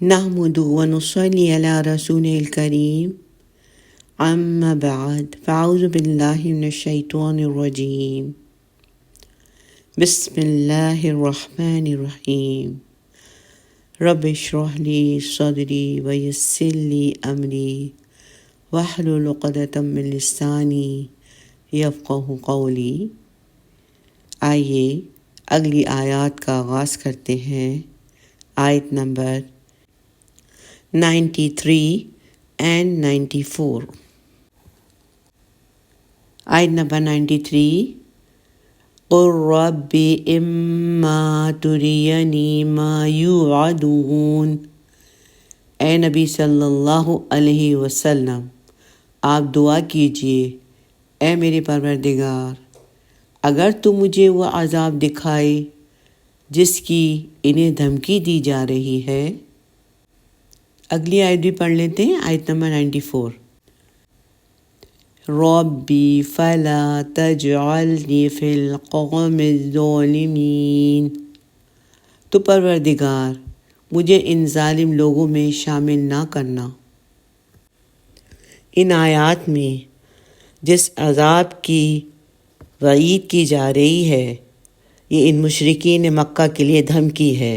نحمد ونصلي على رسول الكريم اما بعد فاعوذ باللہ من الشیطان الرجیم بسم اللہ الرحمن الرحیم رب اشرح لی صدری ویسر لی امری واحلل عقدۃ من لسانی یفقہوا قولی۔ آئیے اگلی آیات کا آغاز کرتے ہیں۔ آیت نمبر 93 and 94۔ آیت نمبر 93۔ قُل رَّبِّ إِمَّا تُرِيَنِي مَا يُوعَدُونَ۔ اے نبی صلی اللہ علیہ وسلم، آپ دعا کیجئے، اے میرے پروردگار، اگر تو مجھے وہ عذاب دکھائے جس کی انہیں دھمکی دی جا رہی ہے۔ اگلی آیت بھی پڑھ لیتے ہیں، آیت نمبر 94۔ رَبِّ فَلَا تَجْعَلْنِي فِي الْقَوْمِ الظَّالِمِينَ۔ تو پروردگار، مجھے ان ظالم لوگوں میں شامل نہ کرنا۔ ان آیات میں جس عذاب کی وعید کی جا رہی ہے، یہ ان مشرکین مکہ کے لیے دھمکی ہے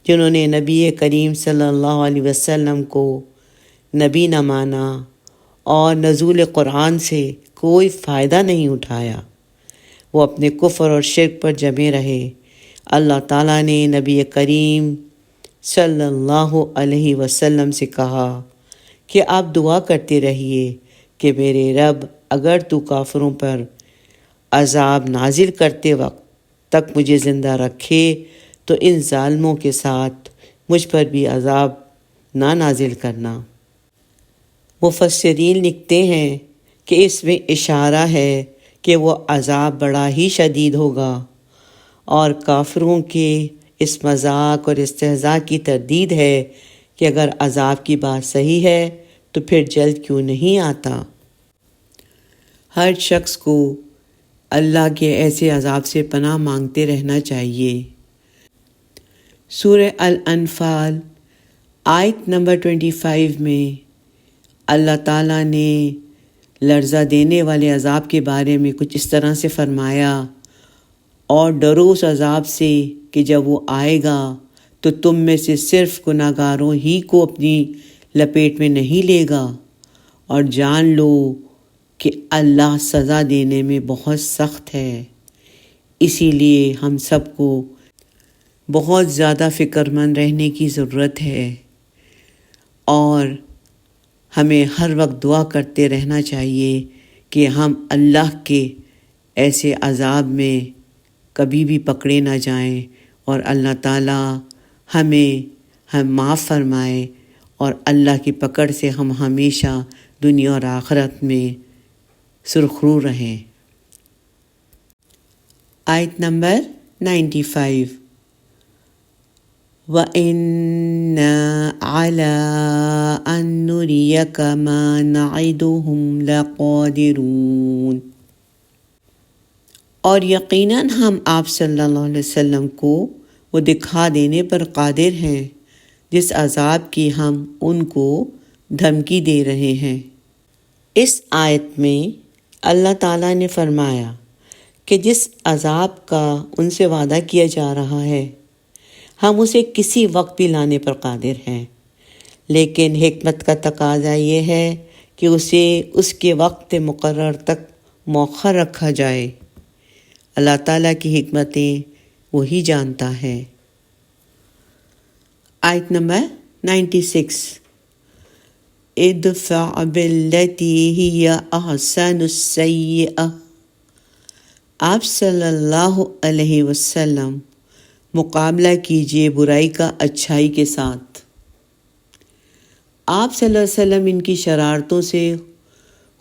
جنہوں نے نبی کریم صلی اللہ علیہ وسلم کو نبی نہ مانا اور نزول قرآن سے کوئی فائدہ نہیں اٹھایا۔ وہ اپنے کفر اور شرک پر جمے رہے۔ اللہ تعالیٰ نے نبی کریم صلی اللہ علیہ وسلم سے کہا کہ آپ دعا کرتے رہیے کہ میرے رب، اگر تو کافروں پر عذاب نازل کرتے وقت تک مجھے زندہ رکھے تو ان ظالموں کے ساتھ مجھ پر بھی عذاب نہ نازل کرنا۔ مفسرین لکھتے ہیں کہ اس میں اشارہ ہے کہ وہ عذاب بڑا ہی شدید ہوگا، اور کافروں کے اس مذاق اور استہزاء کی تردید ہے کہ اگر عذاب کی بات صحیح ہے تو پھر جلد کیوں نہیں آتا۔ ہر شخص کو اللہ کے ایسے عذاب سے پناہ مانگتے رہنا چاہیے۔ سورہ الانفال آیت نمبر 25 میں اللہ تعالیٰ نے لرزہ دینے والے عذاب کے بارے میں کچھ اس طرح سے فرمایا، اور ڈرو اس عذاب سے کہ جب وہ آئے گا تو تم میں سے صرف گناہ گاروں ہی کو اپنی لپیٹ میں نہیں لے گا، اور جان لو کہ اللہ سزا دینے میں بہت سخت ہے۔ اسی لیے ہم سب کو بہت زیادہ فکر مند رہنے کی ضرورت ہے، اور ہمیں ہر وقت دعا کرتے رہنا چاہیے کہ ہم اللہ کے ایسے عذاب میں کبھی بھی پکڑے نہ جائیں، اور اللہ تعالیٰ ہم معاف فرمائے، اور اللہ کی پکڑ سے ہم ہمیشہ دنیا اور آخرت میں سرخرو رہیں۔ آیت نمبر 95۔ وَإِنَّا عَلَىٰ أَن نُّرِيَكَ مَا نَعِدُهُمْ لَقَادِرُونَ۔ اور یقیناً ہم آپ صلی اللہ علیہ وسلم کو وہ دکھا دینے پر قادر ہیں جس عذاب کی ہم ان کو دھمکی دے رہے ہیں۔ اس آیت میں اللہ تعالیٰ نے فرمایا کہ جس عذاب کا ان سے وعدہ کیا جا رہا ہے ہم اسے کسی وقت بھی لانے پر قادر ہیں، لیکن حکمت کا تقاضا یہ ہے کہ اسے اس کے وقت مقرر تک مؤخر رکھا جائے۔ اللہ تعالیٰ کی حکمتیں وہی جانتا ہے۔ آیت نمبر 96۔ ادفع بالتی ہی احسن السیئہ۔ آپ صلی اللہ علیہ وسلم مقابلہ کیجئے برائی کا اچھائی کے ساتھ۔ آپ صلی اللہ علیہ وسلم ان کی شرارتوں سے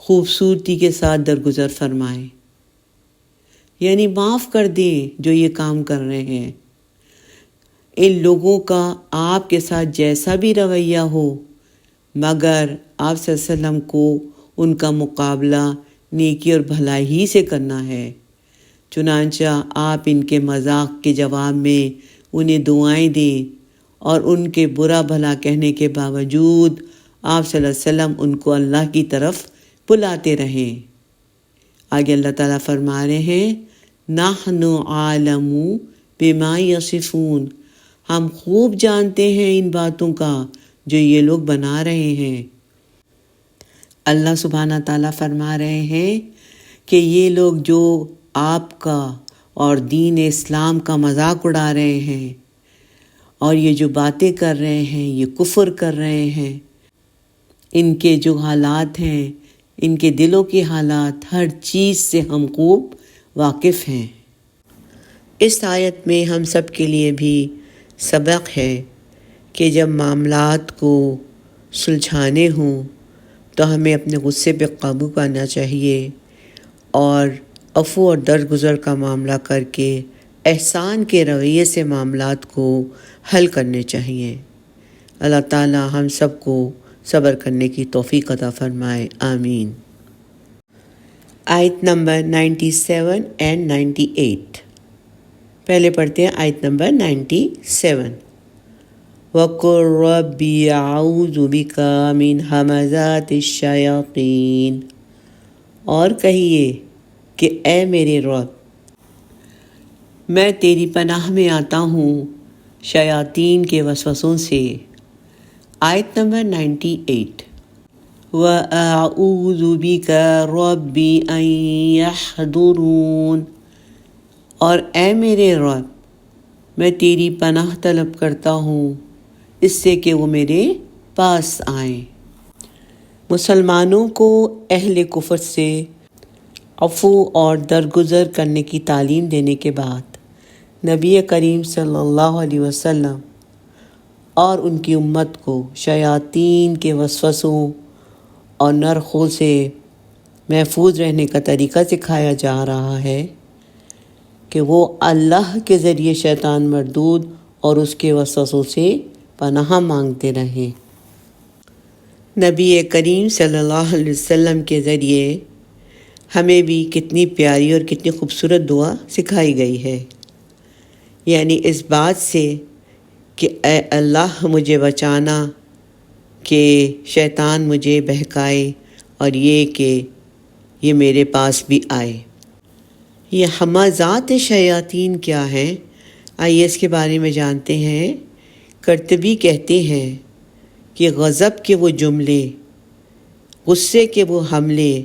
خوبصورتی کے ساتھ درگزر فرمائیں، یعنی معاف کر دیں جو یہ کام کر رہے ہیں۔ ان لوگوں کا آپ کے ساتھ جیسا بھی رویہ ہو، مگر آپ صلی اللہ علیہ وسلم کو ان کا مقابلہ نیکی اور بھلائی ہی سے کرنا ہے۔ چنانچہ آپ ان کے مذاق کے جواب میں انہیں دعائیں دیں اور ان کے برا بھلا کہنے کے باوجود آپ صلی اللہ علیہ وسلم ان کو اللہ کی طرف بلاتے رہیں۔ آگے اللہ تعالیٰ فرما رہے ہیں نحن عالم بما یصفون، ہم خوب جانتے ہیں ان باتوں کا جو یہ لوگ بنا رہے ہیں۔ اللہ سبحانہ تعالیٰ فرما رہے ہیں کہ یہ لوگ جو آپ کا اور دین اسلام کا مذاق اڑا رہے ہیں اور یہ جو باتیں کر رہے ہیں، یہ کفر کر رہے ہیں، ان کے جو حالات ہیں، ان کے دلوں کے حالات، ہر چیز سے ہم خوب واقف ہیں۔ اس آیت میں ہم سب کے لیے بھی سبق ہے کہ جب معاملات کو سلجھانے ہوں تو ہمیں اپنے غصے پہ قابو پانا چاہیے اور عفو اور درگزر کا معاملہ کر کے احسان کے رویے سے معاملات کو حل کرنے چاہیے۔ اللہ تعالی ہم سب کو صبر کرنے کی توفیق عطا فرمائے، آمین۔ آیت نمبر 97 اینڈ 98، پہلے پڑھتے ہیں آیت نمبر 97۔ وَقُلْ رَبِّ أَعُوذُ بِكَ مِنْ ہَمَزَاتِ الشَّيَاطِينِ، اور کہیے کہ اے میرے رب میں تیری پناہ میں آتا ہوں شیاطین کے وسوسوں سے۔ آیت نمبر 98۔ وَأَعُوذُ بِكَ رَبِّ أَن يَحْضُرُونِ، اور اے میرے رب میں تیری پناہ طلب کرتا ہوں اس سے کہ وہ میرے پاس آئیں۔ مسلمانوں کو اہل کفر سے عفو اور درگزر کرنے کی تعلیم دینے کے بعد نبی کریم صلی اللہ علیہ وسلم اور ان کی امت کو شیاطین کے وسوسوں اور نرخوں سے محفوظ رہنے کا طریقہ سکھایا جا رہا ہے کہ وہ اللہ کے ذریعے شیطان مردود اور اس کے وسوسوں سے پناہ مانگتے رہیں۔ نبی کریم صلی اللہ علیہ وسلم کے ذریعے ہمیں بھی کتنی پیاری اور کتنی خوبصورت دعا سکھائی گئی ہے، یعنی اس بات سے کہ اے اللہ مجھے بچانا کہ شیطان مجھے بہکائے اور یہ کہ یہ میرے پاس بھی آئے۔ یہ ہمزات شیاطین کیا ہیں؟ آئیے اس کے بارے میں جانتے ہیں۔ قرطبی کہتے ہیں کہ غضب کے وہ جملے، غصے کے وہ حملے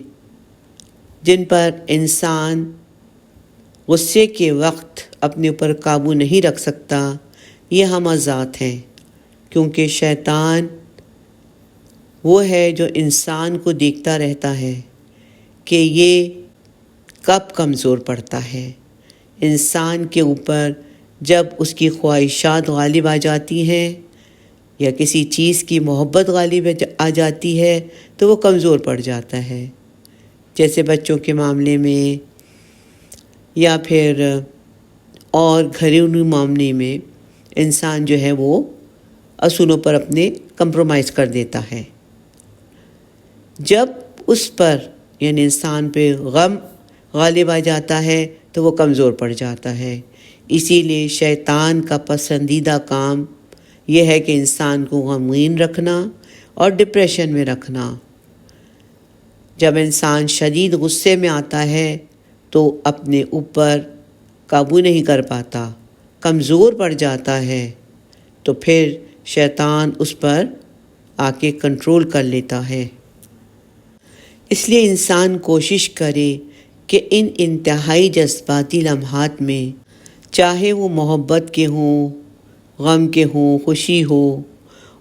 جن پر انسان غصے کے وقت اپنے اوپر قابو نہیں رکھ سکتا، یہ ہمزات ہیں، کیونکہ شیطان وہ ہے جو انسان کو دیکھتا رہتا ہے کہ یہ کب کمزور پڑتا ہے۔ انسان کے اوپر جب اس کی خواہشات غالب آ جاتی ہیں یا کسی چیز کی محبت غالب آ جاتی ہے تو وہ کمزور پڑ جاتا ہے، جیسے بچوں کے معاملے میں یا پھر اور گھریلو معاملے میں انسان جو ہے وہ اصولوں پر اپنے کمپرومائز کر دیتا ہے۔ جب اس پر یعنی انسان پہ غم غالب آ جاتا ہے تو وہ کمزور پڑ جاتا ہے۔ اسی لیے شیطان کا پسندیدہ کام یہ ہے کہ انسان کو غمگین رکھنا اور ڈپریشن میں رکھنا۔ جب انسان شدید غصے میں آتا ہے تو اپنے اوپر قابو نہیں کر پاتا، کمزور پڑ جاتا ہے، تو پھر شیطان اس پر آ کے کنٹرول کر لیتا ہے۔ اس لیے انسان کوشش کرے کہ ان انتہائی جذباتی لمحات میں، چاہے وہ محبت کے ہوں، غم کے ہوں، خوشی ہو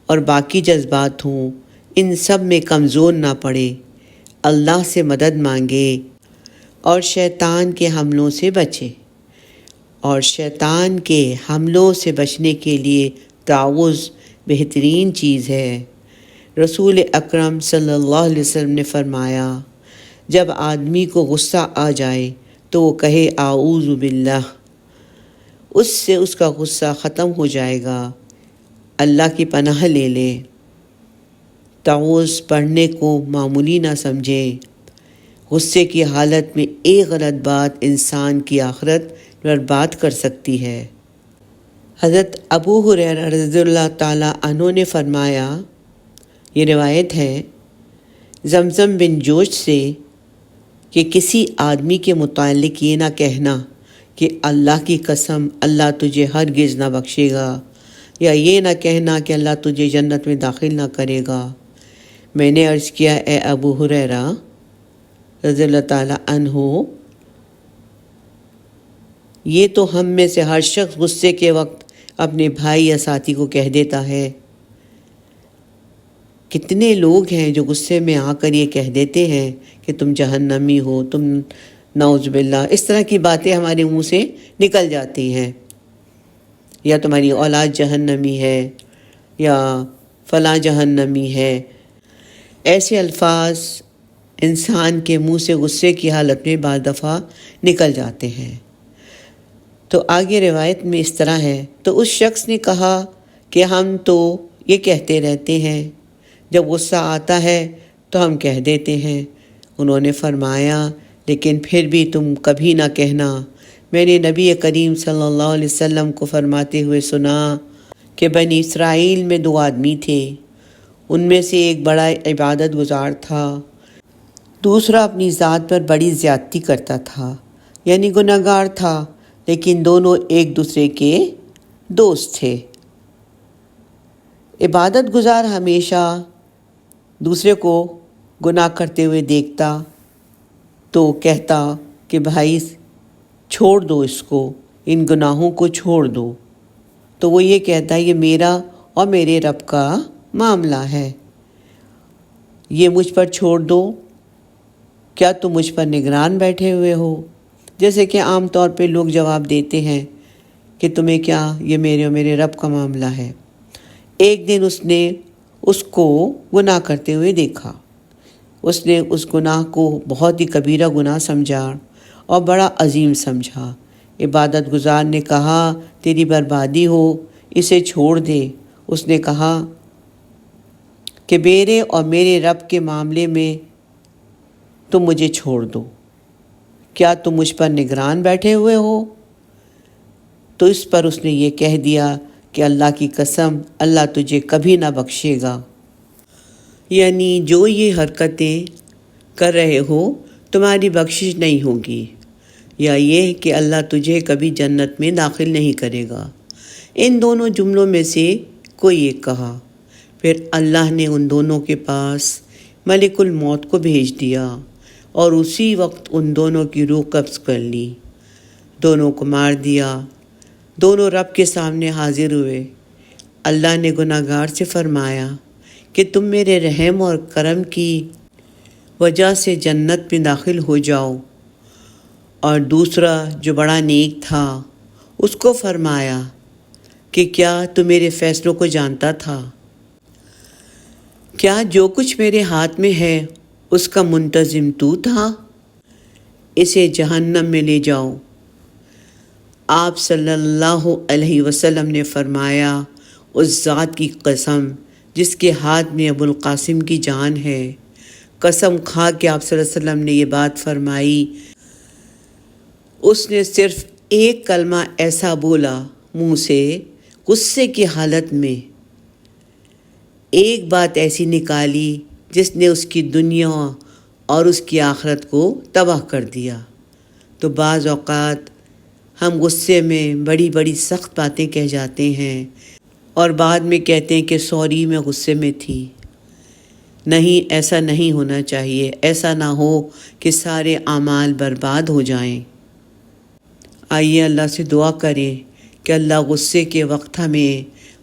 اور باقی جذبات ہوں، ان سب میں کمزور نہ پڑے، اللہ سے مدد مانگے اور شیطان کے حملوں سے بچے۔ اور شیطان کے حملوں سے بچنے کے لیے تعوذ بہترین چیز ہے۔ رسول اکرم صلی اللہ علیہ وسلم نے فرمایا جب آدمی کو غصہ آ جائے تو وہ کہے اعوذ باللہ، اس سے اس کا غصہ ختم ہو جائے گا، اللہ کی پناہ لے لے۔ تعوذ پڑھنے کو معمولی نہ سمجھے، غصے کی حالت میں ایک غلط بات انسان کی آخرت برباد کر سکتی ہے۔ حضرت ابو ہریرہ رضی اللہ تعالیٰ عنہ نے فرمایا، یہ روایت ہے زمزم بن جوش سے، کہ کسی آدمی کے متعلق یہ نہ کہنا کہ اللہ کی قسم اللہ تجھے ہرگز نہ بخشے گا، یا یہ نہ کہنا کہ اللہ تجھے جنت میں داخل نہ کرے گا۔ میں نے عرض کیا، اے ابو ہریرہ رضی اللہ تعالیٰ عنہ، یہ تو ہم میں سے ہر شخص غصے کے وقت اپنے بھائی یا ساتھی کو کہہ دیتا ہے۔ کتنے لوگ ہیں جو غصے میں آ کر یہ کہہ دیتے ہیں کہ تم جہنمی ہو، تم نعوذ باللہ، اس طرح کی باتیں ہمارے منہ سے نکل جاتی ہیں، یا تمہاری اولاد جہنمی ہے، یا فلاں جہنمی ہے۔ ایسے الفاظ انسان کے منہ سے غصے کی حالت میں بعض دفعہ نکل جاتے ہیں۔ تو آگے روایت میں اس طرح ہے، تو اس شخص نے کہا کہ ہم تو یہ کہتے رہتے ہیں، جب غصہ آتا ہے تو ہم کہہ دیتے ہیں۔ انہوں نے فرمایا، لیکن پھر بھی تم کبھی نہ کہنا، میں نے نبی کریم صلی اللہ علیہ وسلم کو فرماتے ہوئے سنا کہ بنی اسرائیل میں 2 آدمی تھے، ان میں سے ایک بڑا عبادت گزار تھا، دوسرا اپنی ذات پر بڑی زیادتی کرتا تھا، یعنی گناہگار تھا، لیکن دونوں ایک دوسرے کے دوست تھے۔ عبادت گزار ہمیشہ دوسرے کو گناہ کرتے ہوئے دیکھتا تو کہتا کہ بھائی چھوڑ دو اس کو، ان گناہوں کو چھوڑ دو، تو وہ یہ کہتا ہے یہ میرا اور میرے رب کا معاملہ ہے، یہ مجھ پر چھوڑ دو، کیا تم مجھ پر نگران بیٹھے ہوئے ہو؟ جیسے کہ عام طور پہ لوگ جواب دیتے ہیں کہ تمہیں کیا، یہ میرے اور میرے رب کا معاملہ ہے۔ ایک دن اس نے اس کو گناہ کرتے ہوئے دیکھا، اس نے اس گناہ کو بہت ہی کبیرہ گناہ سمجھا اور بڑا عظیم سمجھا۔ عبادت گزار نے کہا تیری بربادی ہو، اسے چھوڑ دے۔ اس نے کہا کہ میرے اور میرے رب کے معاملے میں تم مجھے چھوڑ دو، کیا تم مجھ پر نگران بیٹھے ہوئے ہو؟ تو اس پر اس نے یہ کہہ دیا کہ اللہ کی قسم اللہ تجھے کبھی نہ بخشے گا، یعنی جو یہ حرکتیں کر رہے ہو تمہاری بخشش نہیں ہوگی، یا یہ کہ اللہ تجھے کبھی جنت میں داخل نہیں کرے گا۔ ان دونوں جملوں میں سے کوئی ایک کہا، پھر اللہ نے ان دونوں کے پاس ملک الموت کو بھیج دیا اور اسی وقت ان دونوں کی روح قبض کر لی، دونوں کو مار دیا۔ دونوں رب کے سامنے حاضر ہوئے۔ اللہ نے گناہگار سے فرمایا کہ تم میرے رحم اور کرم کی وجہ سے جنت میں داخل ہو جاؤ، اور دوسرا جو بڑا نیک تھا اس کو فرمایا کہ کیا تو میرے فیصلوں کو جانتا تھا؟ کیا جو کچھ میرے ہاتھ میں ہے اس کا منتظم تو تھا؟ اسے جہنم میں لے جاؤ۔ آپ صلی اللہ علیہ وسلم نے فرمایا، اس ذات کی قسم جس کے ہاتھ میں ابو القاسم کی جان ہے، قسم کھا کے آپ صلی اللہ علیہ وسلم نے یہ بات فرمائی، اس نے صرف ایک کلمہ ایسا بولا منہ سے غصے کی حالت میں، ایک بات ایسی نکالی جس نے اس کی دنیا اور اس کی آخرت کو تباہ کر دیا۔ تو بعض اوقات ہم غصے میں بڑی بڑی سخت باتیں کہہ جاتے ہیں اور بعد میں کہتے ہیں کہ سوری میں غصے میں تھی۔ نہیں، ایسا نہیں ہونا چاہیے، ایسا نہ ہو کہ سارے اعمال برباد ہو جائیں۔ آئیے اللہ سے دعا کریں کہ اللہ غصے کے وقت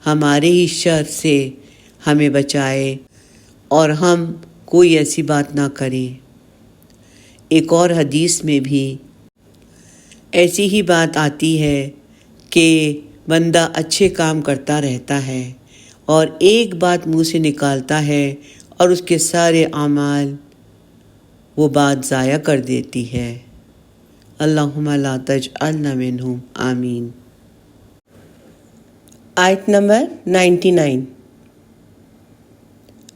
ہمارے ہی شر سے ہمیں بچائے اور ہم کوئی ایسی بات نہ کریں۔ ایک اور حدیث میں بھی ایسی ہی بات آتی ہے کہ بندہ اچھے کام کرتا رہتا ہے اور ایک بات منہ سے نکالتا ہے اور اس کے سارے اعمال وہ بات ضائع کر دیتی ہے۔ اللہم لا تجعلنا منہم، آمین۔ آیت نمبر 99۔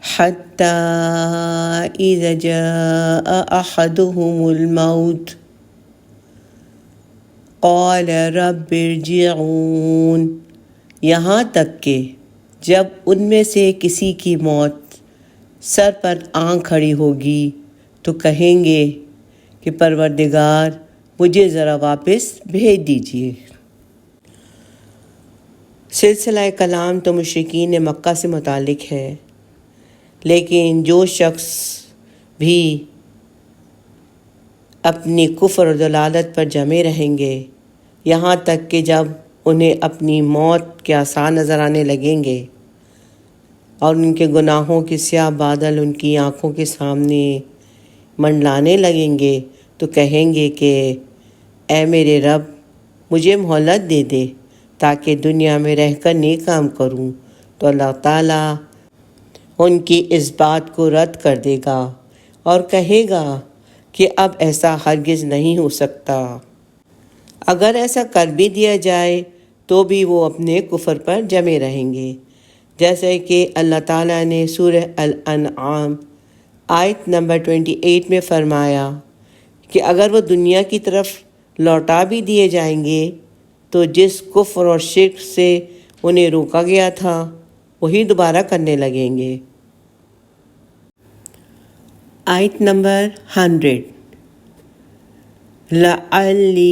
حتی اذا جاء احدهم الموت قال رب ارجعون یہاں تک کہ جب ان میں سے کسی کی موت سر پر آن کھڑی ہوگی تو کہیں گے کہ پروردگار مجھے ذرا واپس بھیج دیجیے۔ سلسلہ کلام تو مشرکین مکہ سے متعلق ہے، لیکن جو شخص بھی اپنی کفر اور ضلالت پر جمے رہیں گے یہاں تک کہ جب انہیں اپنی موت کے آثار نظر آنے لگیں گے اور ان کے گناہوں کے سیاہ بادل ان کی آنکھوں کے سامنے منڈلانے لگیں گے تو کہیں گے کہ اے میرے رب مجھے مہلت دے دے تاکہ دنیا میں رہ کر نیک کام کروں، تو اللہ تعالیٰ ان کی اس بات کو رد کر دے گا اور کہے گا کہ اب ایسا ہرگز نہیں ہو سکتا۔ اگر ایسا کر بھی دیا جائے تو بھی وہ اپنے کفر پر جمے رہیں گے، جیسے کہ اللہ تعالیٰ نے سورہ الانعام آیت نمبر 28 میں فرمایا کہ اگر وہ دنیا کی طرف لوٹا بھی دیے جائیں گے تو جس کفر اور شرک سے انہیں روکا گیا تھا وہی دوبارہ کرنے لگیں گے۔ آیت نمبر 100 لَعَلِّي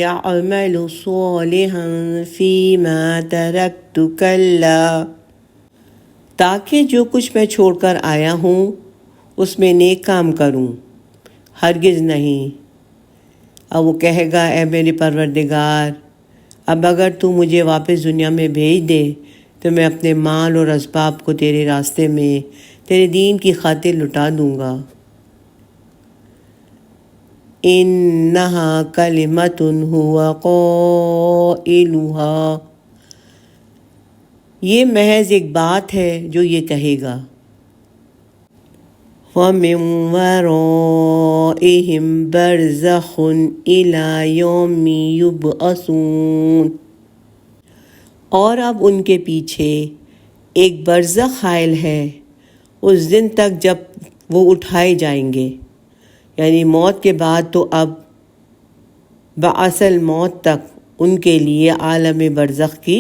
أَعْمَلُ صَالِحًا فِيمَا تَرَكْتُ كَلَّا، تاکہ جو کچھ میں چھوڑ کر آیا ہوں اس میں نیک کام کروں، ہرگز نہیں۔ اب وہ کہے گا اے میرے پروردگار اب اگر تو مجھے واپس دنیا میں بھیج دے تو میں اپنے مال اور اسباب کو تیرے راستے میں تیرے دین کی خاطر لٹا دوں گا۔ إِنَّهَا كَلِمَةٌ هُوَ قَائِلُهَا، یہ محض ایک بات ہے جو یہ کہے گا۔ وَمِن وَرَائِهِمْ بَرْزَخٌ إِلَى يَوْمِ يُبْعَثُونَ، اور اب ان کے پیچھے ایک برزخ حائل ہے اس دن تک جب وہ اٹھائے جائیں گے، یعنی موت کے بعد تو اب باصل موت تک ان کے لیے عالم برزخ کی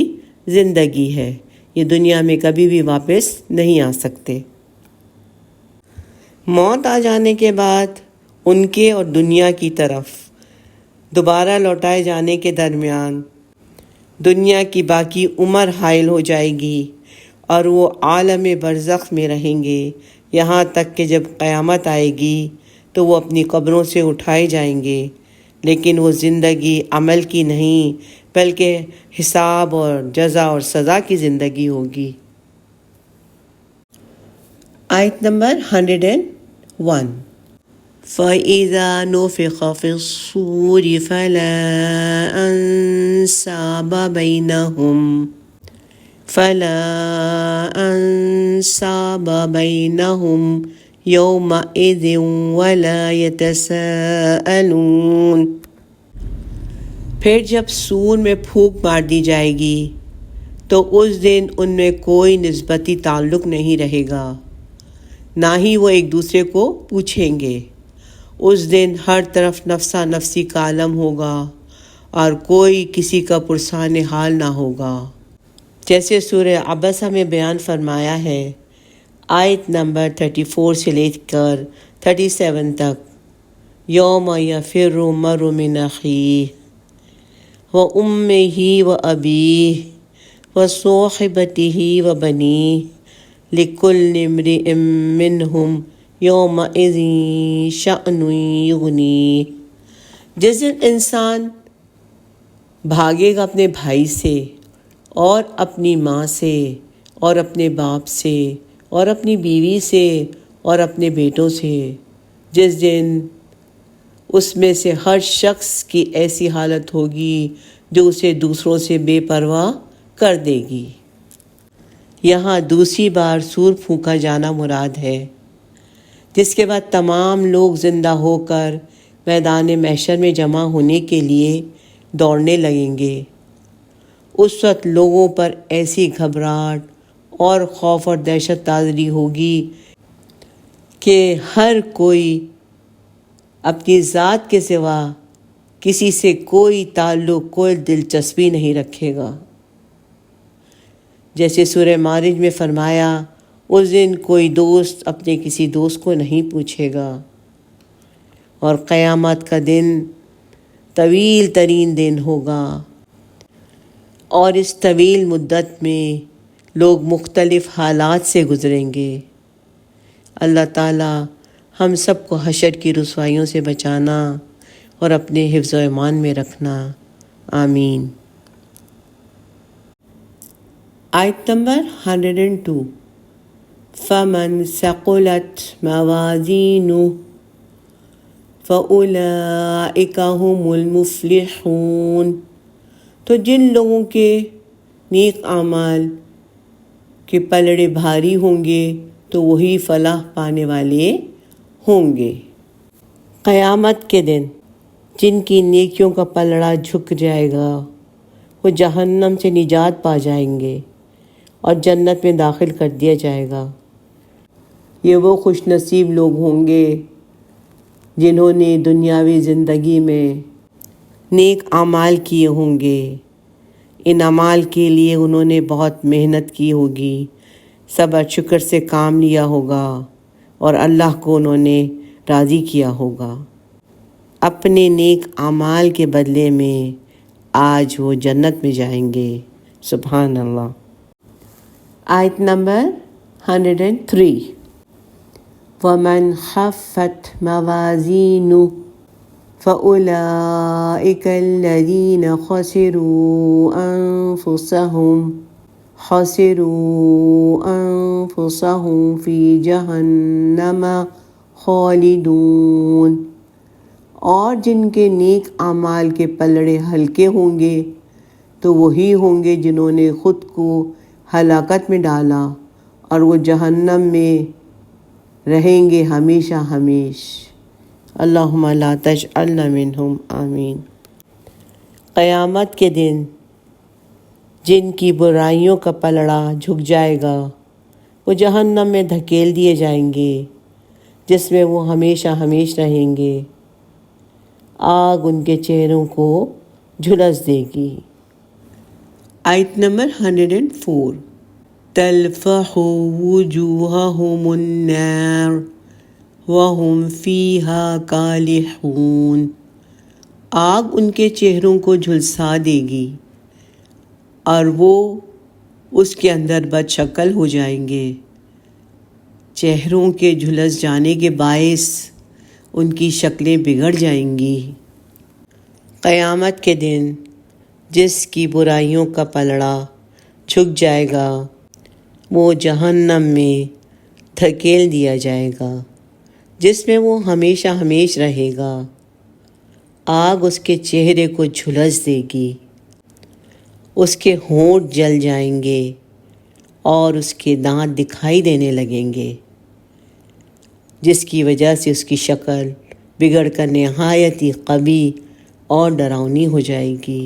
زندگی ہے، یہ دنیا میں کبھی بھی واپس نہیں آ سکتے۔ موت آ جانے کے بعد ان کے اور دنیا کی طرف دوبارہ لوٹائے جانے کے درمیان دنیا کی باقی عمر حائل ہو جائے گی اور وہ عالم برزخ میں رہیں گے یہاں تک کہ جب قیامت آئے گی تو وہ اپنی قبروں سے اٹھائے جائیں گے، لیکن وہ زندگی عمل کی نہیں بلکہ حساب اور جزا اور سزا کی زندگی ہوگی۔ آیت نمبر 101 فَإِذَا نُفِخَ فِي الصُّورِ فَلَا أَنْسَابَ بَيْنَهُمْ يَوْمَئِذٍ وَلَا يَتَسَاءَلُونَ، پھر جب سور میں پھونک مار دی جائے گی تو اس دن ان میں کوئی نسبتی تعلق نہیں رہے گا، نہ ہی وہ ایک دوسرے کو پوچھیں گے۔ اس دن ہر طرف نفسا نفسی کا عالم ہوگا اور کوئی کسی کا پرسان حال نہ ہوگا، جیسے سورہ عبسہ میں بیان فرمایا ہے آیت نمبر 34 سے لے کر 37 تک، یوم یفر المرء من اخیہ وامہ وابیہ وصاحبتہ وبنیہ لکل امرئ منہم یومئذ شأن یغنیہ، جس دن انسان بھاگے گا اپنے بھائی سے اور اپنی ماں سے اور اپنے باپ سے اور اپنی بیوی سے اور اپنے بیٹوں سے، جس دن اس میں سے ہر شخص کی ایسی حالت ہوگی جو اسے دوسروں سے بے پرواہ کر دے گی۔ یہاں دوسری بار سور پھونکا جانا مراد ہے، جس کے بعد تمام لوگ زندہ ہو کر میدان محشر میں جمع ہونے کے لیے دوڑنے لگیں گے۔ اس وقت لوگوں پر ایسی گھبراہٹ اور خوف اور دہشت تاری ہوگی کہ ہر کوئی اپنی ذات کے سوا کسی سے کوئی تعلق، کوئی دلچسپی نہیں رکھے گا۔ جیسے سورہ معارج میں فرمایا اس دن کوئی دوست اپنے کسی دوست کو نہیں پوچھے گا، اور قیامت کا دن طویل ترین دن ہوگا، اور اس طویل مدت میں لوگ مختلف حالات سے گزریں گے۔ اللہ تعالی ہم سب کو حشر کی رسوائیوں سے بچانا اور اپنے حفظ و ایمان میں رکھنا، آمین۔ آیت نمبر 102۔ فَمَنْ ثَقُلَتْ مَوَازِينُهُ فَأُولَئِكَ هُمُ الْمُفْلِحُونَ۔ تو جن لوگوں کے نیک اعمال کے پلڑے بھاری ہوں گے تو وہی فلاح پانے والے ہوں گے۔ قیامت کے دن جن کی نیکیوں کا پلڑا جھک جائے گا وہ جہنم سے نجات پا جائیں گے اور جنت میں داخل کر دیا جائے گا۔ یہ وہ خوش نصیب لوگ ہوں گے جنہوں نے دنیاوی زندگی میں نیک اعمال کیے ہوں گے۔ ان اعمال کے لیے انہوں نے بہت محنت کی ہوگی، صبر شکر سے کام لیا ہوگا اور اللہ کو انہوں نے راضی کیا ہوگا۔ اپنے نیک اعمال کے بدلے میں آج وہ جنت میں جائیں گے، سبحان اللہ۔ آیت نمبر 103۔ وَمَنْ خَفَّتْ مَوَازِينُهُ فَأُولَئِكَ الَّذِينَ خَسِرُوا أَنفُسَهُمْ فِي جَهَنَّمَ خَالِدُونَ۔ اور جن کے نیک اعمال کے پلڑے ہلکے ہوں گے تو وہی ہوں گے جنہوں نے خود کو ہلاکت میں ڈالا اور وہ جہنم میں رہیں گے ہمیشہ ہمیشہ۔ اللہم لا تجعلنا منہم، آمین۔ قیامت کے دن جن کی برائیوں کا پلڑا جھک جائے گا وہ جہنم میں دھکیل دیے جائیں گے، جس میں وہ ہمیشہ ہمیشہ رہیں گے۔ آگ ان کے چہروں کو جھلس دے گی۔ آیت نمبر 104۔ تلفح وجوہہم النار وہم فیہا کالحون۔ آگ ان کے چہروں کو جھلسا دے گی اور وہ اس کے اندر بد شکل ہو جائیں گے۔ چہروں کے جھلس جانے کے باعث ان کی شکلیں بگڑ جائیں گی۔ قیامت کے دن جس کی برائیوں کا پلڑا جھک جائے گا وہ جہنم میں دھکیل دیا جائے گا، جس میں وہ ہمیشہ ہمیشہ رہے گا۔ آگ اس کے چہرے کو جھلس دے گی، اس کے ہونٹ جل جائیں گے اور اس کے دانت دکھائی دینے لگیں گے، جس کی وجہ سے اس کی شکل بگڑ کر نہایت ہی قبیح اور ڈراؤنی ہو جائے گی۔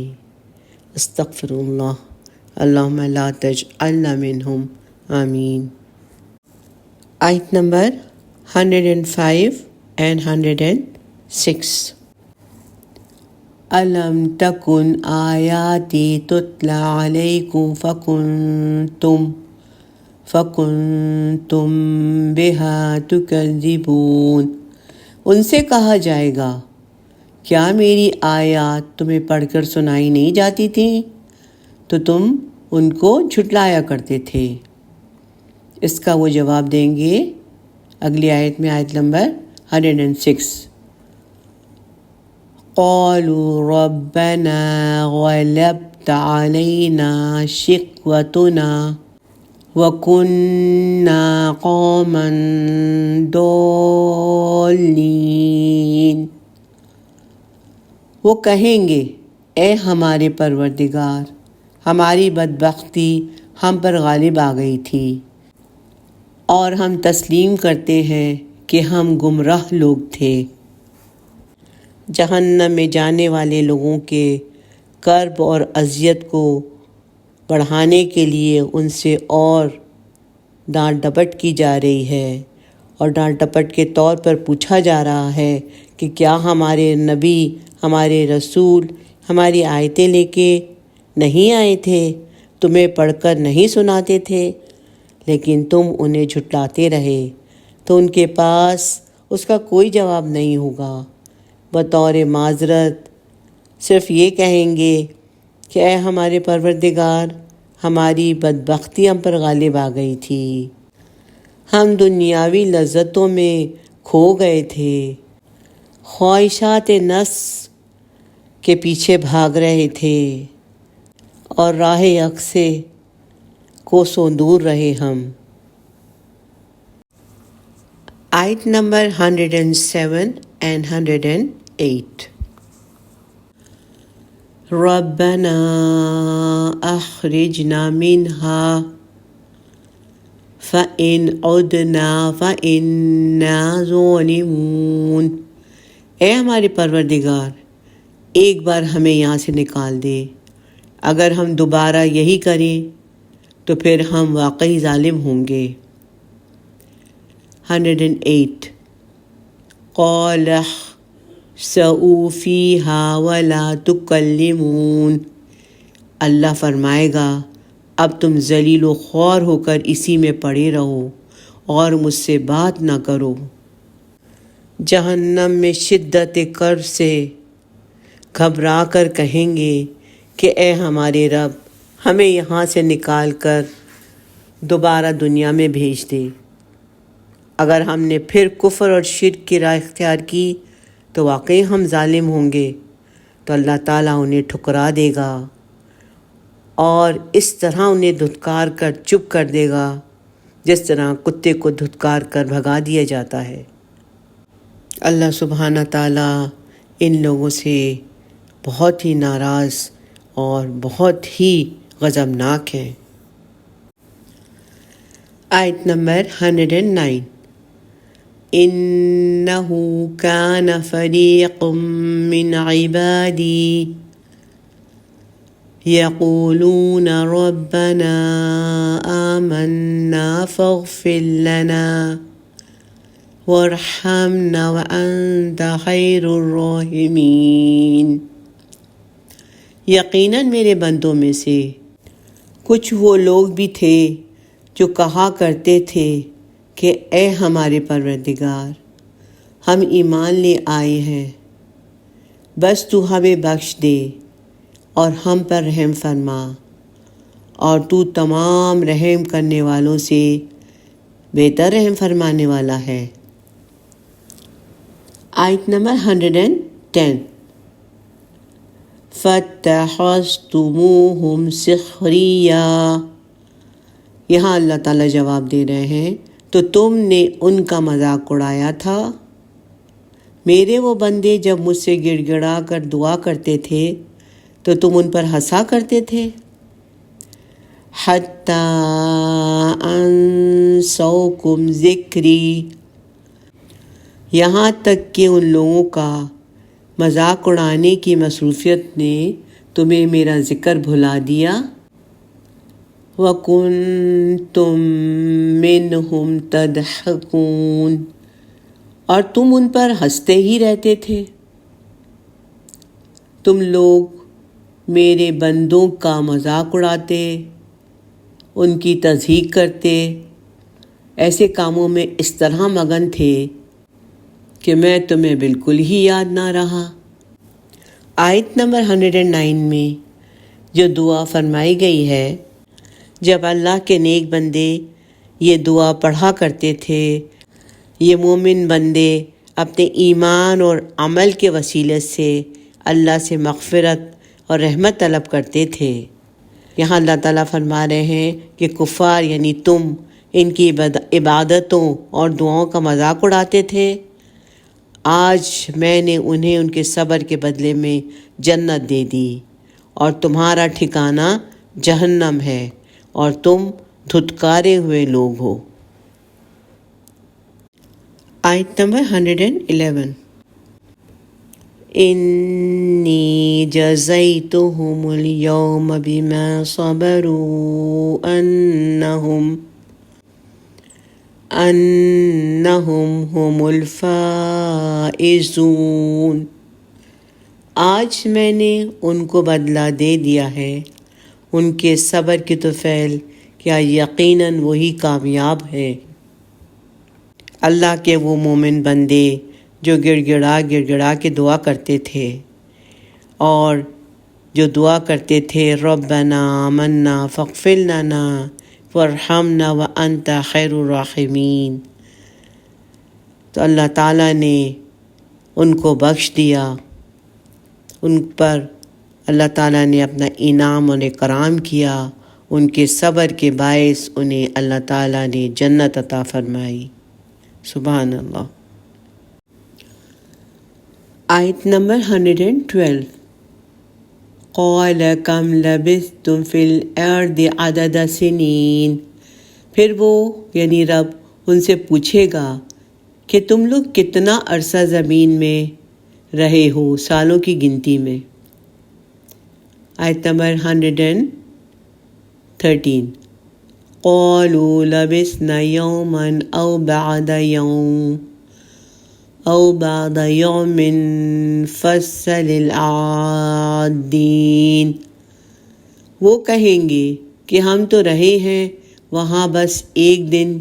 استغفر اللہ، اللہم لا تجعلنا منہم، آمین۔ آیت نمبر 105 and 106۔ أَلَمْ تَكُنْ آيَاتِي تُتْلَى عَلَيْكُمْ فَكُنْتُمْ بِهَا تُكَذِّبُونَ۔ ان سے کہا جائے گا کیا میری آیات تمہیں پڑھ کر سنائی نہیں جاتی تھیں تو تم ان کو جھٹلایا کرتے تھے۔ اس کا وہ جواب دیں گے اگلی آیت میں، آیت نمبر 106۔ قَالُوا رَبَّنَا غَلَبْتَ عَلَيْنَا شِقْوَتُنَا وَكُنَّا قَوْمًا ضَالِّينَ۔ وہ کہیں گے اے ہمارے پروردگار، ہماری بدبختی ہم پر غالب آ گئی تھی اور ہم تسلیم کرتے ہیں کہ ہم گمراہ لوگ تھے۔ جہنم میں جانے والے لوگوں کے کرب اور اذیت کو بڑھانے کے لیے ان سے اور ڈانٹ ڈپٹ کی جا رہی ہے، اور ڈانٹ ڈپٹ کے طور پر پوچھا جا رہا ہے کہ کیا ہمارے نبی، ہمارے رسول ہماری آیتیں لے کے نہیں آئے تھے؟ تمہیں پڑھ کر نہیں سناتے تھے لیکن تم انہیں جھٹلاتے رہے تو ان کے پاس اس کا کوئی جواب نہیں ہوگا۔ بطور معذرت صرف یہ کہیں گے کہ اے ہمارے پروردگار، ہماری بدبختی ہم پر غالب آ گئی تھی، ہم دنیاوی لذتوں میں کھو گئے تھے، خواہشات نفس کے پیچھے بھاگ رہے تھے اور راہ حق سے کوسوں دور رہے ہم۔ آیت نمبر 107 and 108۔ ربنا اخرجنا منها فإن عدنا فإنا ظالمون۔ اے ہمارے پروردگار، ایک بار ہمیں یہاں سے نکال دے، اگر ہم دوبارہ یہی کریں تو پھر ہم واقعی ظالم ہوں گے۔ 108۔ قال اخسئوا فیہا ولا تکلمون۔ اللہ فرمائے گا اب تم ذلیل و خوار ہو کر اسی میں پڑے رہو اور مجھ سے بات نہ کرو۔ جہنم میں شدت کرب سے گھبرا کر کہیں گے کہ اے ہمارے رب، ہمیں یہاں سے نکال کر دوبارہ دنیا میں بھیج دے۔ اگر ہم نے پھر کفر اور شرک کی راہ اختیار کی تو واقعی ہم ظالم ہوں گے۔ تو اللہ تعالیٰ انہیں ٹھکرا دے گا اور اس طرح انہیں دھتکار کر چپ کر دے گا جس طرح کتے کو دھتکار کر بھگا دیا جاتا ہے۔ اللہ سبحانہ تعالیٰ ان لوگوں سے بہت ہی ناراض اور بہت ہی غضبناک ہے۔ آیت نمبر 109۔ انہ کان فریق من عبادی یقولون ربنا آمنا فاغفر لنا وارحمنا وانت خیر الراحمین۔ یقیناً میرے بندوں میں سے کچھ وہ لوگ بھی تھے جو کہا کرتے تھے کہ اے ہمارے پروردگار، ہم ایمان لے آئے ہیں، بس تو ہمیں بخش دے اور ہم پر رحم فرما، اور تو تمام رحم کرنے والوں سے بہتر رحم فرمانے والا ہے۔ آیت نمبر 110۔ فَاتَّخَذْتُمُوهُمْ سِخْرِيًّا۔ یہاں اللہ تعالیٰ جواب دے رہے ہیں تو تم نے ان کا مذاق اڑایا تھا۔ میرے وہ بندے جب مجھ سے گڑ گڑا کر دعا کرتے تھے تو تم ان پر ہنسا کرتے تھے۔ حَتَّى أَنسَوْكُمْ ذِكْرِي۔ یہاں تک کہ ان لوگوں کا مذاق اڑانے کی مصروفیت نے تمہیں میرا ذکر بھلا دیا۔ وَكُنْتُمْ مِنْهُمْ تَضْحَكُونَ۔ اور تم ان پر ہنستے ہی رہتے تھے۔ تم لوگ میرے بندوں کا مذاق اڑاتے، ان کی تضحیک کرتے، ایسے کاموں میں اس طرح مگن تھے کہ میں تمہیں بالکل ہی یاد نہ رہا۔ آیت نمبر 109 میں جو دعا فرمائی گئی ہے، جب اللہ کے نیک بندے یہ دعا پڑھا کرتے تھے، یہ مومن بندے اپنے ایمان اور عمل کے وسیلے سے اللہ سے مغفرت اور رحمت طلب کرتے تھے۔ یہاں اللہ تعالیٰ فرما رہے ہیں کہ کفار یعنی تم ان کی عبادتوں اور دعاؤں کا مذاق اڑاتے تھے، آج میں نے انہیں ان کے صبر کے بدلے میں جنت دے دی اور تمہارا ٹھکانہ جہنم ہے اور تم دھتکارے ہوئے لوگ ہو۔ آیت نمبر 111۔ انی جزیتہم اليوم بما صبروا انہم هم الفائزون۔ آج میں نے ان کو بدلہ دے دیا ہے ان کے صبر کی طفیل کیا یقیناً وہی کامیاب ہے۔ اللہ کے وہ مومن بندے جو گڑ گڑا کے دعا کرتے تھے اور جو دعا کرتے تھے ربنا آمنا فاغفر لنا وارحمنا وانت خیر الراحمین، تو اللہ تعالیٰ نے ان کو بخش دیا، ان پر اللہ تعالیٰ نے اپنا انعام اور اکرام کیا، ان کے صبر کے باعث انہیں اللہ تعالیٰ نے جنت عطا فرمائی۔ سبحان اللہ۔ آیت نمبر 112، قال کم لبثتم فی الارض عدد سنین، پھر وہ یعنی رب ان سے پوچھے گا کہ تم لوگ کتنا عرصہ زمین میں رہے ہو سالوں کی گنتی میں۔ آیت نمبر 113، قالوا لبثنا یوما او بعد یوم فاسأل العادین، وہ کہیں گے کہ ہم تو رہے ہیں وہاں بس ایک دن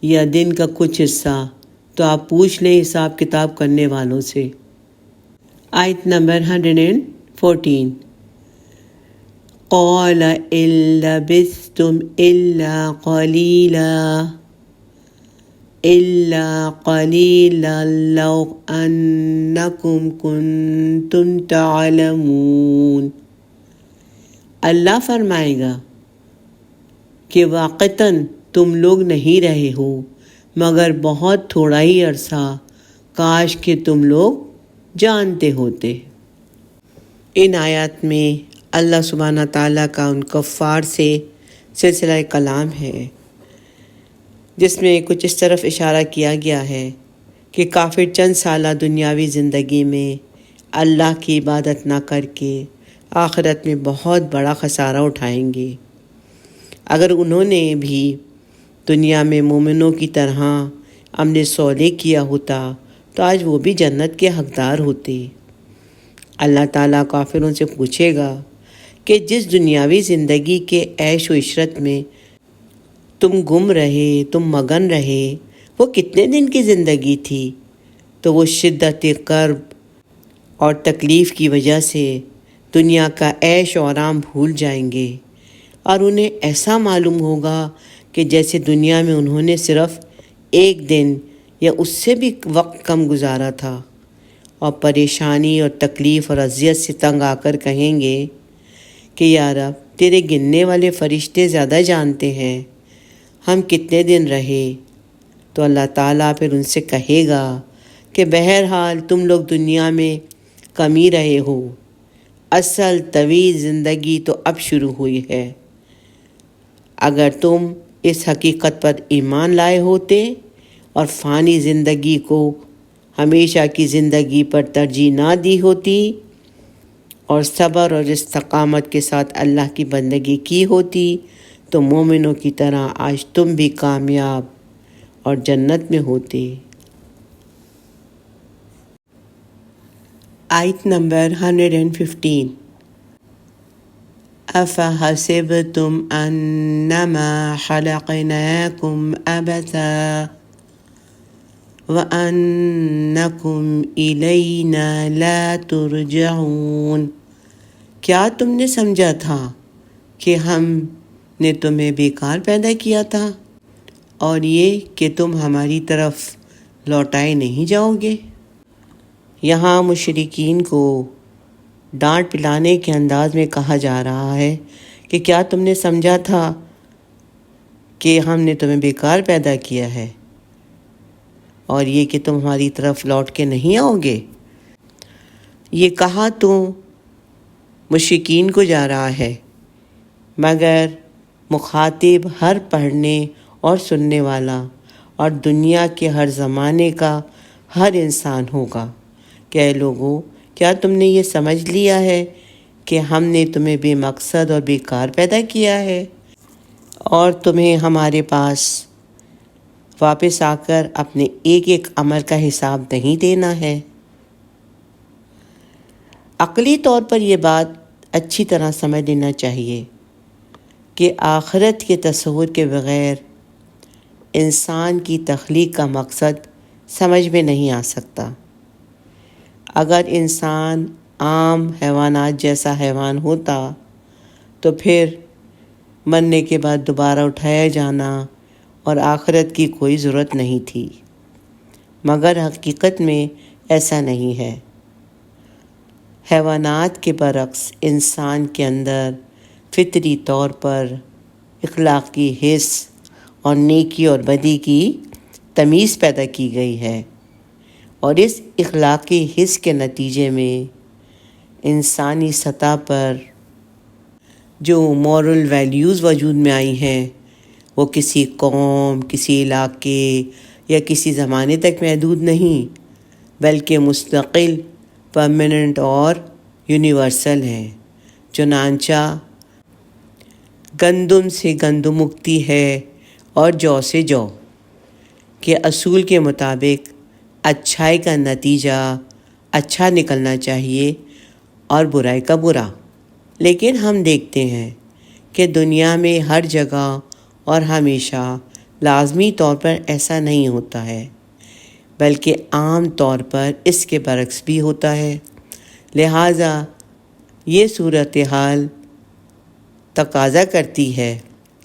یا دن کا کچھ حصہ، تو آپ پوچھ لیں حساب کتاب کرنے والوں سے۔ آیت نمبر 114، قال ان لبثتم الا قلیلا لو انکم کنتم تعلمون، اللہ فرمائے گا کہ واقعتاً تم لوگ نہیں رہے ہو مگر بہت تھوڑا ہی عرصہ، کاش کہ تم لوگ جانتے ہوتے۔ ان آیات میں اللہ سبحانہ تعالیٰ کا ان کفار سے سلسلہ کلام ہے، جس میں کچھ اس طرف اشارہ کیا گیا ہے کہ کافر چند سالہ دنیاوی زندگی میں اللہ کی عبادت نہ کر کے آخرت میں بہت بڑا خسارہ اٹھائیں گے۔ اگر انہوں نے بھی دنیا میں مومنوں کی طرح عمل صالح کیا ہوتا تو آج وہ بھی جنت کے حقدار ہوتے۔ اللہ تعالیٰ کافروں سے پوچھے گا کہ جس دنیاوی زندگی کے عیش و عشرت میں تم گم رہے، تم مگن رہے، وہ کتنے دن کی زندگی تھی؟ تو وہ شدت کرب اور تکلیف کی وجہ سے دنیا کا عیش و آرام بھول جائیں گے، اور انہیں ایسا معلوم ہوگا کہ جیسے دنیا میں انہوں نے صرف ایک دن یا اس سے بھی وقت کم گزارا تھا، اور پریشانی اور تکلیف اور اذیت سے تنگ آ کر کہیں گے کہ یا رب تیرے گننے والے فرشتے زیادہ جانتے ہیں ہم کتنے دن رہے۔ تو اللہ تعالیٰ پھر ان سے کہے گا کہ بہرحال تم لوگ دنیا میں کم ہی رہے ہو، اصل طویل زندگی تو اب شروع ہوئی ہے۔ اگر تم اس حقیقت پر ایمان لائے ہوتے اور فانی زندگی کو ہمیشہ کی زندگی پر ترجیح نہ دی ہوتی اور صبر اور استقامت کے ساتھ اللہ کی بندگی کی ہوتی تو مومنوں کی طرح آج تم بھی کامیاب اور جنت میں ہوتے۔ آیت نمبر 115، افحسبتم انما خلقناکم عبثا وَأَنَّكُمْ إِلَيْنَا لَا تُرْجَعُونَ، کیا تم نے سمجھا تھا کہ ہم نے تمہیں بیکار پیدا کیا تھا اور یہ کہ تم ہماری طرف لوٹائے نہیں جاؤ گے؟ یہاں مشرکین کو ڈانٹ پلانے کے انداز میں کہا جا رہا ہے کہ کیا تم نے سمجھا تھا کہ ہم نے تمہیں بیکار پیدا کیا ہے اور یہ کہ تم ہماری طرف لوٹ کے نہیں آؤ گے؟ یہ کہا تو مشرکین کو جا رہا ہے، مگر مخاطب ہر پڑھنے اور سننے والا اور دنیا کے ہر زمانے کا ہر انسان ہوگا کہ اے لوگو، کیا تم نے یہ سمجھ لیا ہے کہ ہم نے تمہیں بے مقصد اور بیکار پیدا کیا ہے اور تمہیں ہمارے پاس واپس آ کر اپنے ایک ایک عمل کا حساب نہیں دینا ہے؟ عقلی طور پر یہ بات اچھی طرح سمجھ لینا چاہیے کہ آخرت کے تصور کے بغیر انسان کی تخلیق کا مقصد سمجھ میں نہیں آ سکتا۔ اگر انسان عام حیوانات جیسا حیوان ہوتا تو پھر مرنے کے بعد دوبارہ اٹھایا جانا اور آخرت کی کوئی ضرورت نہیں تھی، مگر حقیقت میں ایسا نہیں ہے۔ حیوانات کے برعکس انسان کے اندر فطری طور پر اخلاقی حس اور نیکی اور بدی کی تمیز پیدا کی گئی ہے، اور اس اخلاقی حس کے نتیجے میں انسانی سطح پر جو مورل ویلیوز وجود میں آئی ہیں وہ کسی قوم، کسی علاقے یا کسی زمانے تک محدود نہیں، بلکہ مستقل، پرماننٹ اور یونیورسل ہیں۔ چنانچہ گندم سے گندم اگتی ہے اور جو سے جو کے اصول کے مطابق اچھائی کا نتیجہ اچھا نکلنا چاہیے اور برائی کا برا۔ لیکن ہم دیکھتے ہیں کہ دنیا میں ہر جگہ اور ہمیشہ لازمی طور پر ایسا نہیں ہوتا ہے، بلکہ عام طور پر اس کے برعکس بھی ہوتا ہے۔ لہٰذا یہ صورتحال تقاضا کرتی ہے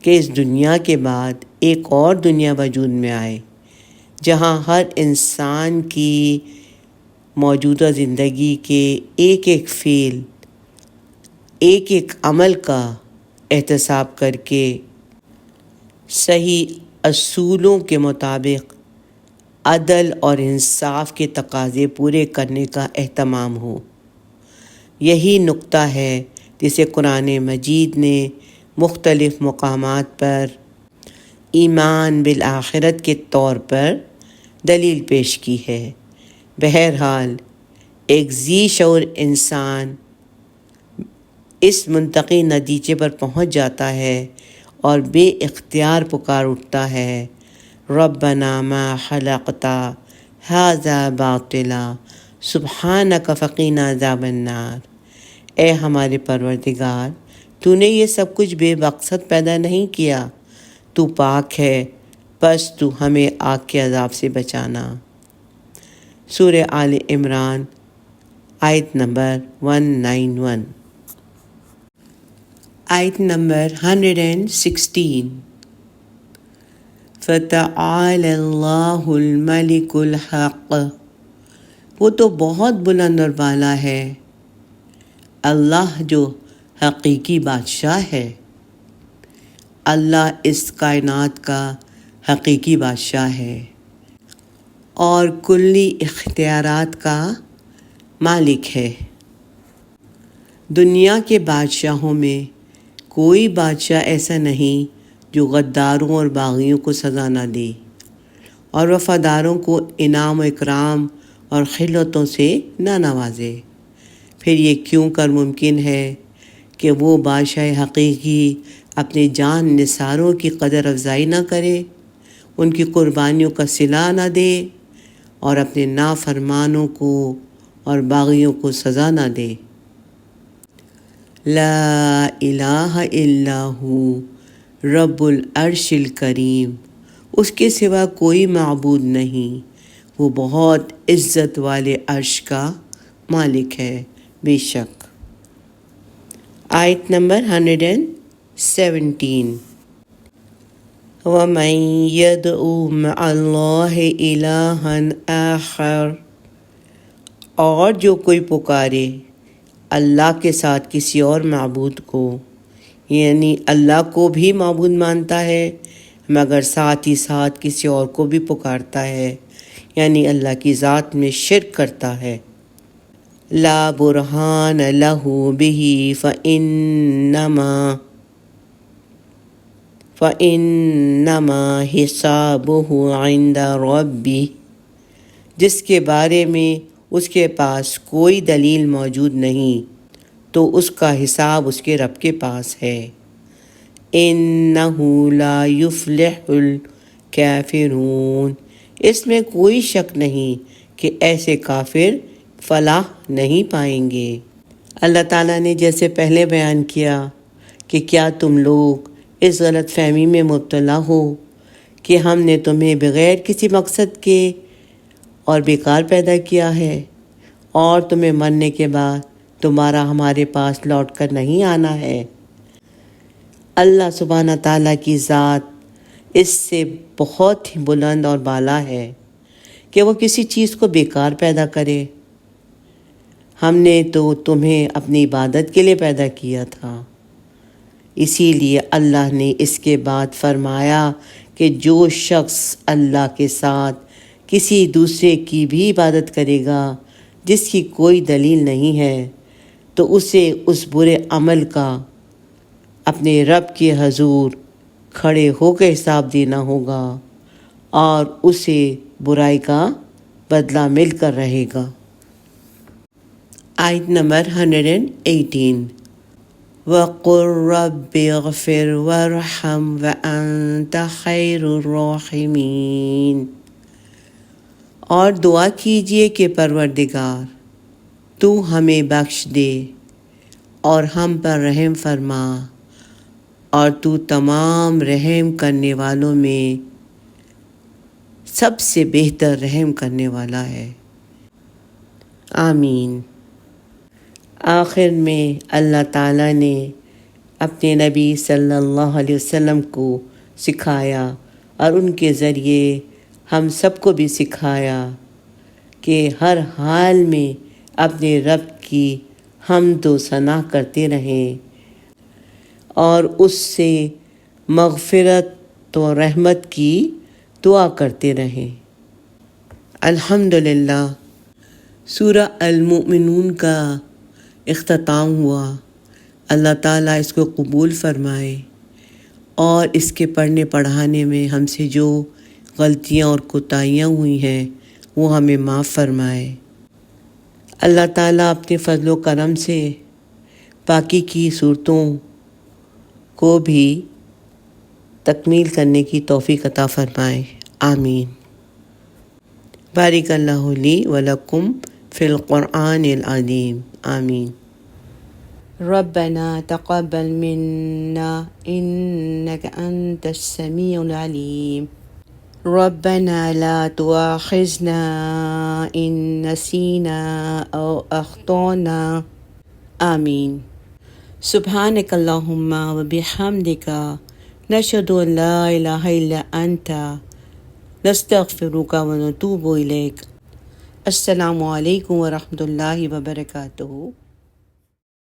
کہ اس دنیا کے بعد ایک اور دنیا وجود میں آئے، جہاں ہر انسان کی موجودہ زندگی کے ایک ایک فعل، ایک ایک عمل کا احتساب کر کے صحیح اصولوں کے مطابق عدل اور انصاف کے تقاضے پورے کرنے کا اہتمام ہو۔ یہی نقطہ ہے جسے قرآن مجید نے مختلف مقامات پر ایمان بالآخرت کے طور پر دلیل پیش کی ہے۔ بہرحال ایک ذی شعور انسان اس منطقی نتیجے پر پہنچ جاتا ہے اور بے اختیار پکار اٹھتا ہے، ربنا ما خلقت ھذا باطلا سبحانک فقنا عذاب النار۔ اے ہمارے پروردگار، تو نے یہ سب کچھ بے مقصد پیدا نہیں کیا، تو پاک ہے، بس تو ہمیں آگ کے عذاب سے بچانا۔ سورہ آل عمران آیت نمبر 191۔ آیت نمبر 116۔ فَتَعَالَى اللَّهُ الْمَلِكُ الْحَقُّ، وہ تو بہت بلند اور بالا ہے، اللہ جو حقیقی بادشاہ ہے۔ اللہ اس کائنات کا حقیقی بادشاہ ہے اور کلی اختیارات کا مالک ہے۔ دنیا کے بادشاہوں میں کوئی بادشاہ ایسا نہیں جو غداروں اور باغیوں کو سزا نہ دے اور وفاداروں کو انعام و اکرام اور خلعتوں سے نہ نوازے۔ پھر یہ کیوں کر ممکن ہے کہ وہ بادشاہ حقیقی اپنے جان نثاروں کی قدر افزائی نہ کرے، ان کی قربانیوں کا صلہ نہ دے اور اپنے نافرمانوں کو اور باغیوں کو سزا نہ دے۔ لا الہ الا ہو رب العرش الکریم، اس کے سوا کوئی معبود نہیں، وہ بہت عزت والے عرش کا مالک ہے بے شک۔ آیت نمبر 117۔ وَمَن يَدْعُ مَعَ اللَّهِ إِلَٰهًا آخَرَ، اور جو کوئی پکارے اللہ کے ساتھ کسی اور معبود کو، یعنی اللہ کو بھی معبود مانتا ہے مگر ساتھ ہی ساتھ کسی اور کو بھی پکارتا ہے، یعنی اللہ کی ذات میں شرک کرتا ہے، لا برہان لہ بہ فإنما حسابہ عند ربہ، جس کے بارے میں اس کے پاس کوئی دلیل موجود نہیں تو اس کا حساب اس کے رب کے پاس ہے۔ انہ لا یفلح الکافرون، اس میں کوئی شک نہیں کہ ایسے کافر فلاح نہیں پائیں گے۔ اللہ تعالیٰ نے جیسے پہلے بیان کیا کہ کیا تم لوگ اس غلط فہمی میں مبتلا ہو کہ ہم نے تمہیں بغیر کسی مقصد کے اور بیکار پیدا کیا ہے اور تمہیں مرنے کے بعد تمہارا ہمارے پاس لوٹ کر نہیں آنا ہے۔ اللہ سبحانہ تعالیٰ کی ذات اس سے بہت ہی بلند اور بالا ہے کہ وہ کسی چیز کو بیکار پیدا کرے۔ ہم نے تو تمہیں اپنی عبادت کے لیے پیدا کیا تھا، اسی لیے اللہ نے اس کے بعد فرمایا کہ جو شخص اللہ کے ساتھ کسی دوسرے کی بھی عبادت کرے گا جس کی کوئی دلیل نہیں ہے تو اسے اس برے عمل کا اپنے رب کے حضور کھڑے ہو کے حساب دینا ہوگا اور اسے برائی کا بدلہ مل کر رہے گا۔ آیت نمبر 118۔ وَقُلْ رَبِّ اغْفِرْ وَارْحَمْ وَأَنْتَ خَيْرُ الرَّاحِمِينَ، اور دعا کیجئے کہ پروردگار تو ہمیں بخش دے اور ہم پر رحم فرما، اور تو تمام رحم کرنے والوں میں سب سے بہتر رحم کرنے والا ہے۔ آمین۔ آخر میں اللہ تعالیٰ نے اپنے نبی صلی اللہ علیہ وسلم کو سکھایا اور ان کے ذریعے ہم سب کو بھی سکھایا کہ ہر حال میں اپنے رب کی حمد و ثنا کرتے رہیں اور اس سے مغفرت و رحمت کی دعا کرتے رہیں۔ الحمدللہ، سورہ المؤمنون کا اختتام ہوا۔ اللہ تعالیٰ اس کو قبول فرمائے اور اس کے پڑھنے پڑھانے میں ہم سے جو غلطیاں اور کوتاہیاں ہوئی ہیں وہ ہمیں معاف فرمائے۔ اللہ تعالیٰ اپنے فضل و کرم سے باقی کی صورتوں کو بھی تکمیل کرنے کی توفیق عطا فرمائے۔ آمین۔ بارک اللہ لی ولکم فی القرآن العظیم۔ آمین۔ ربنا تقبل منا إنك أنت السميع العليم ربنا لا تؤاخذنا إن نسينا أو أخطأنا آمين۔ سبحانك اللهم وبحمدك نشهد أن لا إله إلا أنت نستغفرك ونتوب إليك۔ السلام علیکم ورحمۃ اللہ وبرکاتہ۔